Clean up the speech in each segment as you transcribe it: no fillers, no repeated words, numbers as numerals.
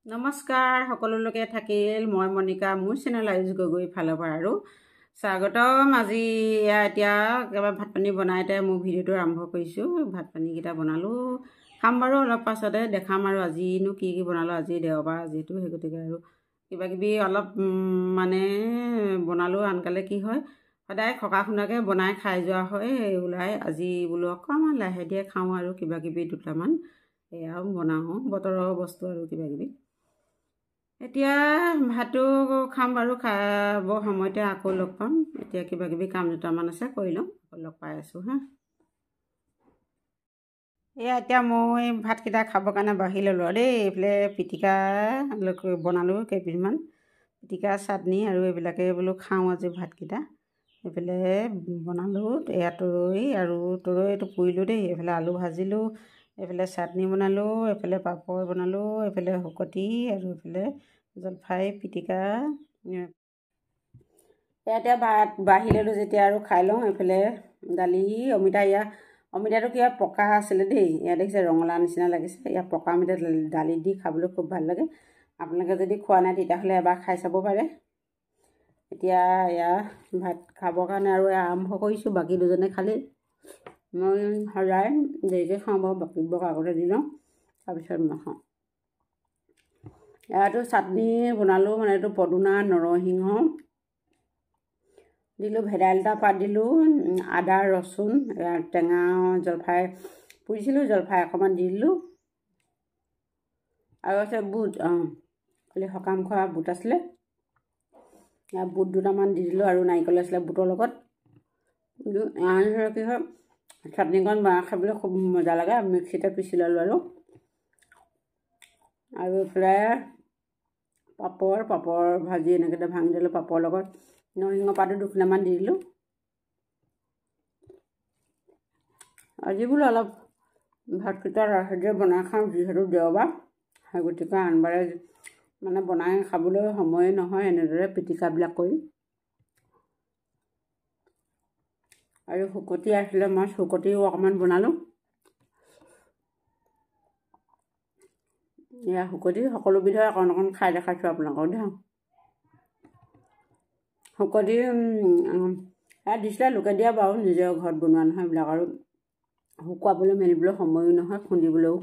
নমস্কাৰ সকলোলৈকে থাকিল মই মনিকা মোৰ চেনেল আয়ুষ গগৈ ফালৰ পৰা আৰু স্বাগতম। আজি এতিয়া একেবাৰে ভাত পানী বনাইতে মোৰ ভিডিঅ'টো আৰম্ভ কৰিছোঁ। ভাত পানীকেইটা বনালোঁ, খাম বাৰু অলপ পাছতে দেখাম আৰু আজিনো কি কি বনালোঁ। আজি দেওবাৰ যিহেতু সেই গতিকে আৰু কিবাকিবি অলপ মানে বনালোঁ। আনকালে কি হয় সদায় খকা খুন্দাকৈ বনাই খাই যোৱা হয়, ওলাই আজি বোলো অকণমান লাহে ধীৰে খাওঁ আৰু কিবাকিবি দুটামান এয়াও বনাওঁ বতৰৰ বস্তু আৰু কিবাকিবি। এতিয়া ভাতটো খাম বাৰু, খাব সময়তে আকৌ লগ পাম। এতিয়া কিবাকিবি কাম দুটামান আছে কৰি লওঁ, আকৌ লগ পাই আছোঁ হা। এতিয়া মই ভাতকেইটা খাবৰ কাৰণে বাঢ়ি ল'লোঁ আৰু দেই। এইফালে পিটিকা বনালোঁ কেইপিচমান, পিটিকা চাটনি আৰু এইবিলাকে বোলো খাওঁ আজি ভাতকেইটা। এইফালে বনালোঁ এয়া তৰৈ আৰু তৰৈটো পুৰিলোঁ দেই। এইফালে আলু ভাজিলোঁ, এইফালে চাটনি বনালোঁ, এইফালে পাপৰ বনালোঁ, এইফালে শুকতি আৰু এইফালে জলফাই পিটিকা। এতিয়া ভাত বাঢ়ি ল'লোঁ যেতিয়া আৰু খাই লওঁ। এইফালে দালি অমিতাটো কিবা পকা আছিলে দেই, ইয়াত দেখিছে ৰঙালাও নিচিনা লাগিছে। ইয়াত পকা অমিতা দালিত দি খাবলৈ খুব ভাল লাগে। আপোনালোকে যদি খোৱা নাই তেতিয়াহ'লে এবাৰ খাই চাব পাৰে। এতিয়া এয়া ভাত খাবৰ কাৰণে আৰু আৰম্ভ কৰিছোঁ। বাকী দুজনে খালি, মই সদায় দেৰিকৈ খাওঁ বাৰু, বাকীবোৰক আগতে দি লওঁ তাৰপিছত মই খাওঁ। ইয়াতো চাটনি বনালোঁ, মানে এইটো পদুনা নৰসিংহ দিলোঁ, ভেদাইলতা পাত দিলোঁ, আদা ৰচুন টেঙা জলফাই পুৰিছিলোঁ, জলফাই অকণমান দি দিলোঁ আৰু আছে বুট। খালি সকাম খোৱা বুট আছিলে, বুট দুটামান দি দিলোঁ আৰু নাৰিকল আছিলে বুটৰ লগত। কি হয় চাটনিকণ বনাই খাবলৈ খুব মজা লাগে। মিক্সিতে পিচি ল'লোঁ আৰু এইফালে পাপৰ ভাজি এনেকৈ ভাঙি দিলোঁ। পাপৰ লগত নৰসিংহ পাতো দুখিলামান দি দিলোঁ। আজি বোলো অলপ ভাতকেইটা লাহে বনাই খাওঁ, যিহেতু দেওবাৰ। সেই গতিকে আনবাৰে মানে বনাই খাবলৈ সময়ে নহয় এনেদৰে পিটিকাবিলাক কৰি। আৰু শুকতি আছিলে মাছ, শুকতিও অকণমান বনালোঁ। এয়া শুকতি সকলোবিধৰে অকণ অকণ খাই দেখাইছোঁ আপোনালোকক দেই। শুকতি ইয়াত দিছিলে লোকে দিয়া বাৰু, নিজৰ ঘৰত বনোৱা নহয় এইবিলাক। আৰু শুকুৱাবলৈ মেলিবলৈ সময়ো নহয়, খুন্দিবলৈও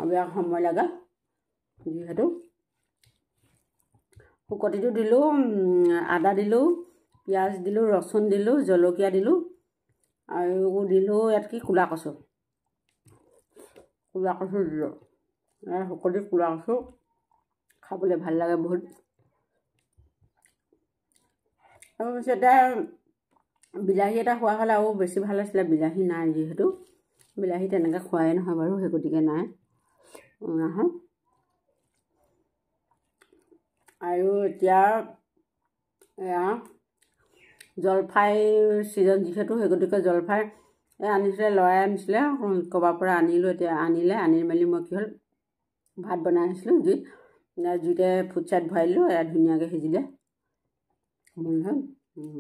এইবিলাক সময় লাগে। যিহেতু শুকতিটো দিলোঁ, আদা দিলোঁ, পিঁয়াজ দিলোঁ, ৰচুন দিলোঁ, জলকীয়া দিলোঁ আৰু দিলোঁ ইয়াত কি ক'লা কচু দিলোঁ। শুকতি ক'লা কচু খাবলৈ ভাল লাগে বহুত। আৰু পিছতে বিলাহী এটা খোৱা হ'লে আৰু বেছি ভাল আছিলে। বিলাহী নাই যিহেতু, বিলাহী তেনেকৈ খোৱাই নহয় বাৰু, সেই গতিকে নাই নহয়। আৰু এতিয়া এয়া জলফাই ছিজন যিহেতু, সেই গতিকে জলফাই আনিছিলে, ল'ৰাই আনিছিলে ক'ৰবাৰ পৰা আনিলোঁ। এতিয়া আনি মেলি মই কি হ'ল ভাত বনাই আছিলোঁ জুইতে ফুটছাইত ভৰাই দিলোঁ। এয়া ধুনীয়াকৈ সিজিলে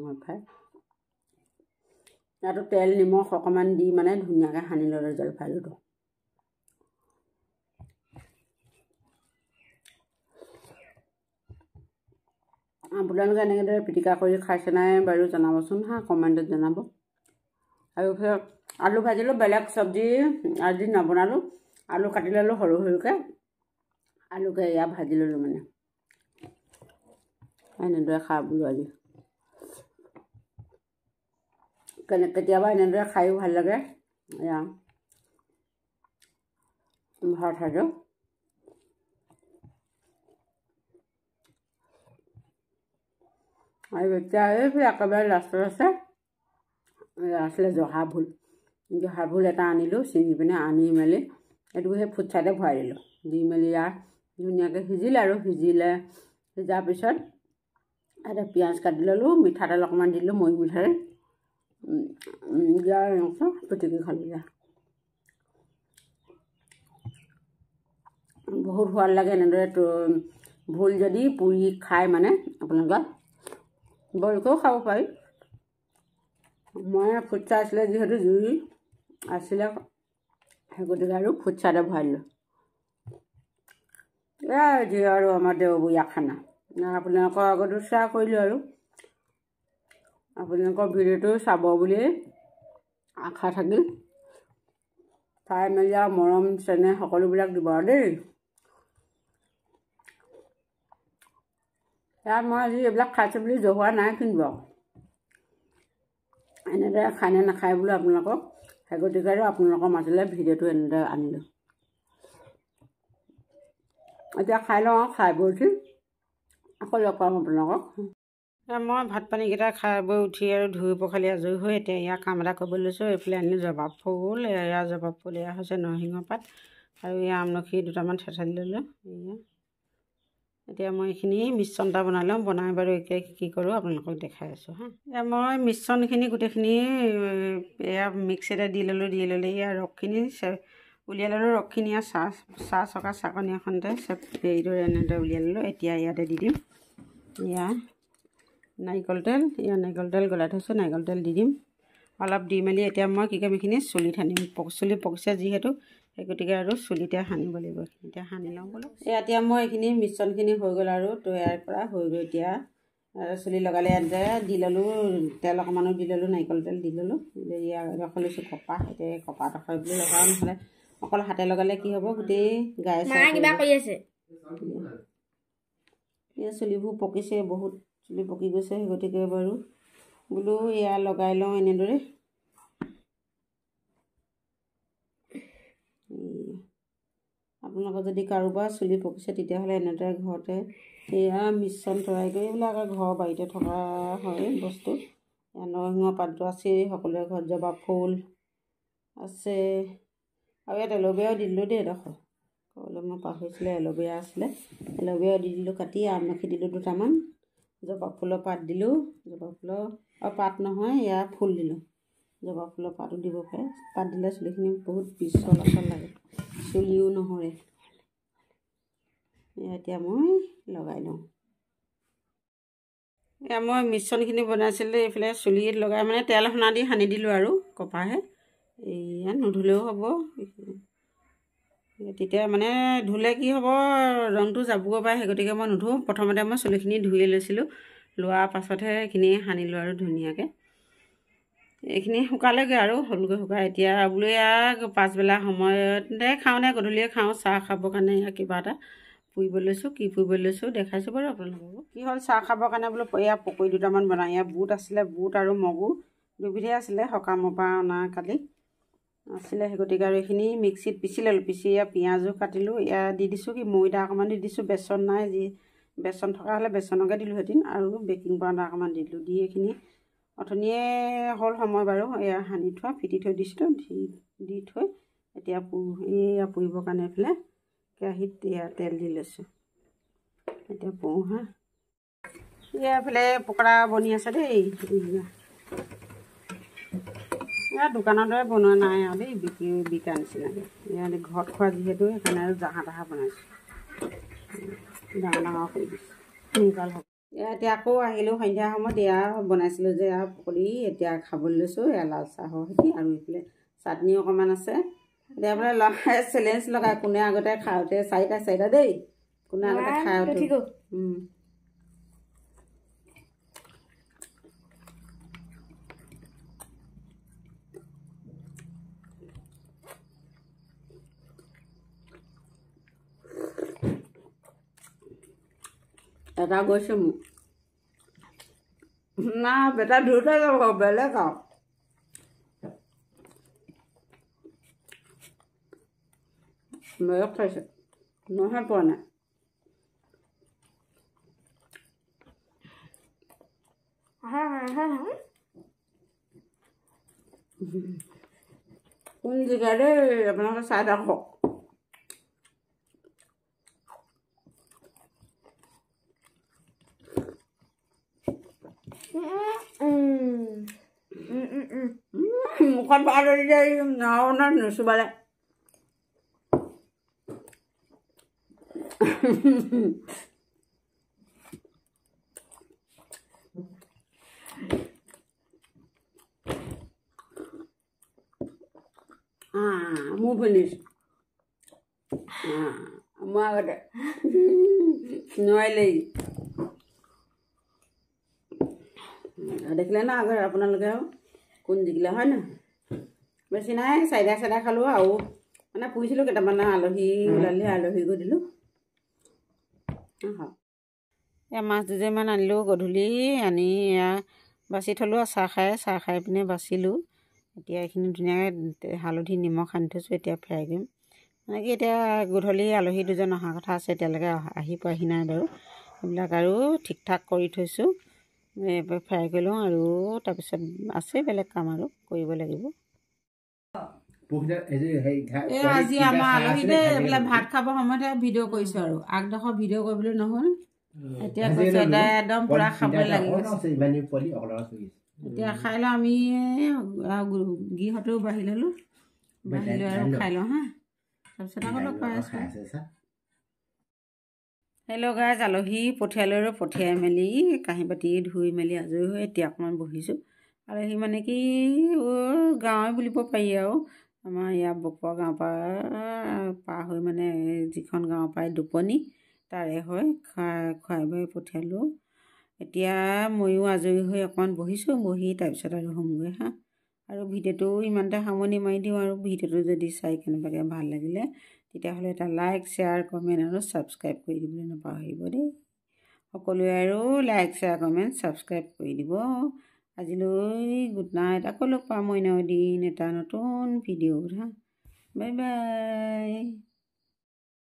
জলফাই। ইয়াতো তেল নিমখ অকণমান দি মানে ধুনীয়াকৈ সানি ল'লোঁ জলফাইটো। আপোনালোকে এনেদৰে পিটিকা কৰি খাইছে নাই বাৰু জনাবচোন হা, কমেণ্টত জনাব। আৰু আলু ভাজিলোঁ, বেলেগ চব্জি আজি নবনালোঁ। আলু কাটি ল'লোঁ সৰু সৰুকৈ, আলুকে এয়া ভাজি ল'লোঁ। মানে এনেদৰে খাই বোলো আজি কেতিয়াবা এনেদৰে খায়ো ভাল লাগে। এয়া ভাত সাজো আৰু এতিয়া এইফালে একেবাৰে লাষ্টত আছিলে জহা ভোল এটা আনিলোঁ, ছিঙি পিনে আনি মেলি এইটো সেই ফুটছাইতে ভৰাই দিলোঁ। দি মেলি ইয়াত ধুনীয়াকৈ সিজিলে আৰু সিজাৰ পিছত ইয়াতে পিঁয়াজ কাটি ল'লোঁ, মিঠাতেল অকণমান দি দিলোঁ, মৰি মিঠাতেল দিয়াৰ পিটিকি খালোঁ। বহুত সোৱাদ লাগে এনেদৰে ভোল যদি পুৰি খাই, মানে আপোনালোকে বইলকৈও খাব পাৰি। মই ফুটছাই আছিলে যিহেতু, জুই আছিলে, সেই গতিকে আৰু ফুটছাইতে ভৰাই দিলোঁ। যি আৰু আমাৰ দেওবৰীয়া খানা আপোনালোকৰ আগতো শ্বেয়াৰ কৰিলোঁ আৰু আপোনালোকৰ ভিডিঅ'টো চাব বুলি আশা থাকিল চাই মেলি আৰু মৰম চেনেহ সকলোবিলাক দিব আৰু দেই ইয়াত মই আজি এইবিলাক খাইছোঁ বুলি জহোৱা নাই কিন্তু বাৰু এনেদৰে খাই নে নাখায় বোলো আপোনালোকক সেই গতিকে আৰু আপোনালোকৰ মাজলৈ ভিডিঅ'টো এনেদৰে আনিলোঁ এতিয়া খাই লওঁ আৰু খাই বৈ উঠি আকৌ লগ পাম আপোনালোকক মই ভাত পানীকেইটা খাই বৈ উঠি আৰু ধুই পখালি আজৰি হৈ এতিয়া ইয়াৰ কাম এটা কৰিব লৈছোঁ এইফালে আনিলোঁ জবা ফুল এয়া জবা ফুল এয়া হৈছে নৰসিংহ পাত আৰু এয়া আমলখি দুটামান থেঠালি ল'লোঁ এয়া এতিয়া মই এইখিনি মিশ্ৰণ এটা বনাই লওঁ বনাই বাৰু এতিয়া কি কৰোঁ আপোনালোকক দেখাই আছোঁ হা এতিয়া মই মিশ্ৰণখিনি গোটেইখিনি এয়া মিক্সিতে দি ল'লোঁ এয়া ৰসখিনি উলিয়াই ল'লোঁ ৰসখিনি আৰু চাহ চকা চাকনি এখনতে এইদৰে এনেদৰে উলিয়াই ল'লোঁ এতিয়া ইয়াতে দি দিম এয়া নাৰিকল তেল গলাই থৈছোঁ নাৰিকল তেল দি দিম অলপ দি মেলি এতিয়া মই কি কৰিম এইখিনি চুলিত সানিম চুলি পকিছে যিহেতু সেই গতিকে আৰু চুলিতে সানিব লাগিব এতিয়া সানি লওঁ বোলো এতিয়া মই এইখিনি মিশ্ৰণখিনি হৈ গ'ল আৰু তৈয়াৰ কৰা হৈ গৈ এতিয়া চুলি লগালে ইয়াতে দি ল'লোঁ তেল অকণমানো দি ল'লোঁ নাৰিকল তেল দি ল'লোঁ এডোখৰ লৈছোঁ কপা এতিয়া কপাডোখৰ বুলি লগাওঁ নহ'লে অকল হাতে লগালে কি হ'ব গোটেই গায়ে চাই কিবা কৰি আছে এয়া চুলিবোৰ পকিছে বহুত চুলি পকি গৈছে সেই গতিকে বাৰু বোলো এয়া লগাই লওঁ এনেদৰে আপোনালোকৰ যদি কাৰোবাৰ চুলি পকিছে তেতিয়াহ'লে এনেদৰে ঘৰতে এয়া মিশ্ৰণ তৈয়াৰ কৰি এইবিলাক ঘৰৰ বাৰীতে থকা হয় বস্তু নৰসিংহ পাতটো আছেই সকলোৰে ঘৰত জবা ফুল আছে আৰু ইয়াত এল'ভেৰাও দি দিলোঁ দেই এডোখৰ ক'বলৈ মই পাহৰিছিলোঁ এল'ভেৰা আছিলে এল'ভেৰাও দি দিলোঁ কাটি আমলখি দিলোঁ দুটামান জবা ফুলৰ পাত দিলোঁ জবা ফুলৰ আৰু পাত নহয় এয়া ফুল দিলোঁ জবা ফুলৰ পাতো দিব পাৰে পাত দিলে চুলিখিনি বহুত পিছল লাগে চুলিও নহৰে এতিয়া মই লগাই লওঁ এয়া মই মিশ্ৰণখিনি বনাইছিলোঁ এইফালে চুলিত লগাই মানে তেল সোণা দি সানি দিলোঁ আৰু কপাহে এয়া নুধুলেও হ'ব তেতিয়া মানে ধুলে কি হ'ব ৰংটো যাবগৈ পাৰে সেই গতিকে মই নুধুওঁ প্ৰথমতে মই চুলিখিনি ধুয়ে লৈছিলোঁ লোৱাৰ পাছতহে এইখিনি সানিলোঁ আৰু ধুনীয়াকৈ এইখিনি শুকালেগৈ আৰু হ'লগৈ শুকাই এতিয়া বোলো ইয়াক পাছবেলা সময়তে খাওঁ নে গধূলিয়ে খাওঁ চাহ খাবৰ কাৰণে ইয়াক কিবা এটা পুৰিব লৈছোঁ কি পুৰিব লৈছোঁ দেখাইছোঁ বাৰু আপোনালোকক কি হ'ল চাহ খাবৰ কাৰণে বোলো এয়া পকৰি দুটামান বনাওঁ ইয়াত বুট আছিলে বুট আৰু মগু দুবিধে আছিলে সকামৰ পৰা অনা কালি আছিলে সেই গতিকে আৰু এইখিনি মিক্সিত পিচি ল'লোঁ পিচি এয়া পিঁয়াজো কাটিলোঁ এয়া দি দিছোঁ কি মৈদা অকণমান দি দিছোঁ বেচন নাই যি বেচন থকা হ'লে বেচনকে দিলোঁহেঁতেন আৰু বেকিং পাউডাৰ অকণমান দি দিলোঁ দি এইখিনি অথনিয়ে হ'ল সময় বাৰু এয়া সানি থোৱা ফিটি থৈ দিছিলোঁ দি থৈ এতিয়া এয়া পুৰিবৰ কাৰণে এইফালে কেৰাহীত এয়া তেল দি লৈছোঁ এতিয়া পুৰোঁ হা এয়া এইফালে পকৰা বনি আছে দেই এয়া দোকানৰ দৰে বনোৱা নাই আৰু দেই বিকা নিচিনাকৈ এয়া ঘৰত খোৱা যিহেতু সেইকাৰণে আৰু জাহা তাহা বনাইছোঁ ডাঙৰ কৰি দিছোঁ সোনকাল হ'ব এতিয়া আকৌ আহিলোঁ সন্ধিয়া সময়ত এয়া বনাইছিলোঁ যে এয়া পকৰি এতিয়া খাবলৈ লৈছোঁ এয়া লাল চাহৰ সৈতে আৰু এইফালে চাটনি অকণমান আছে এতিয়া বোলে ল'ৰাই চেলেঞ্জ লগাই কোনে আগতে খাওঁতে চাৰিটা দেই কোনে আগতে খাই উঠো এটা গৈছে মোক না বেটা দুটা যাব বেলেগ আৰু বেলেগ খাইছে নহয় পোৱা নাই কোন জেগা দেই আপোনালোকে চাই থাকক মুখত ভাত নুচুবালে Move finish. মই আগতে নোৱাৰিলেই দেখিলে না আগত আপোনালোকে কোন জিকিলে হয় নহয় বেছি নাই চাইডা খালোঁ আৰু মানে পুহিছিলোঁ কেইটামান আলহী ওলালে আলহী গৈ দিলোঁ এয়া মাছ দুজনমান আনিলোঁ গধূলি আনি এয়া বাচি থ'লোঁ আৰু চাহ খাই পিনে বাচিলোঁ এতিয়া এইখিনি ধুনীয়াকৈ হালধি নিমখ সানি থৈছোঁ এতিয়া ফ্ৰাই কৰিম মানে কি এতিয়া গধূলি আলহী দুজন অহা কথা আছে এতিয়ালৈকে আহি পোৱাহি নাই বাৰু এইবিলাক আৰু ঠিক ঠাক কৰি থৈছোঁ ফ্ৰাই কৰি লওঁ আৰু তাৰপিছত আছে বেলেগ কাম আৰু কৰিব লাগিব আজি আমাৰ আলহীতে এইবিলাক ভাত খাব সময়তে ভিডিঅ' কৰিছোঁ আৰু আগডোখৰ ভিডিঅ' কৰিবলৈ নহ'ল এতিয়া কৈছে একদম পূৰা খাবলৈ লাগিব এতিয়া খাই লওঁ আমি গিহঁতেও বাঢ়ি ল'লোঁ বাঢ়ি লৈ আৰু খাই লওঁ হা তাৰপিছত আকৌ লগ পাই আছোঁ হেল্ল' গাইজ আলহী পঠিয়ালোঁ আৰু পঠিয়াই মেলি কাঁহী বাতি ধুই মেলি আজৰি হৈ এতিয়া অকণমান বহিছোঁ আলহী মানে কি গাঁৱে বুলিব পাৰি আৰু আমাৰ ইয়াৰ বকোৱা গাঁৱৰ পৰা পাৰ হৈ মানে যিখন গাঁৱৰ পৰাই দুপনি তাৰে হয় খুৱাই বৈ পঠিয়ালোঁ এতিয়া ময়ো আজৰি হৈ অকণমান বহিছোঁ বহি তাৰপিছত আৰু হোমগৈ হা আৰু ভিডিঅ'টো ইমানতে সামৰণি মাৰি দিওঁ আৰু ভিডিঅ'টো যদি চাই কেনেবাকৈ ভাল লাগিলে তেতিয়াহ'লে এটা লাইক শ্বেয়াৰ কমেণ্ট আৰু ছাবস্ক্ৰাইব কৰি দিবলৈ নাপাহৰিব দেই সকলোৱে আৰু লাইক শ্বেয়াৰ কমেণ্ট ছাবস্ক্ৰাইব কৰি দিব আজিলৈ গুড নাইট আকৌ লগ পাম অন্য এদিন এটা নতুন ভিডিঅ'ত হা বাই বাই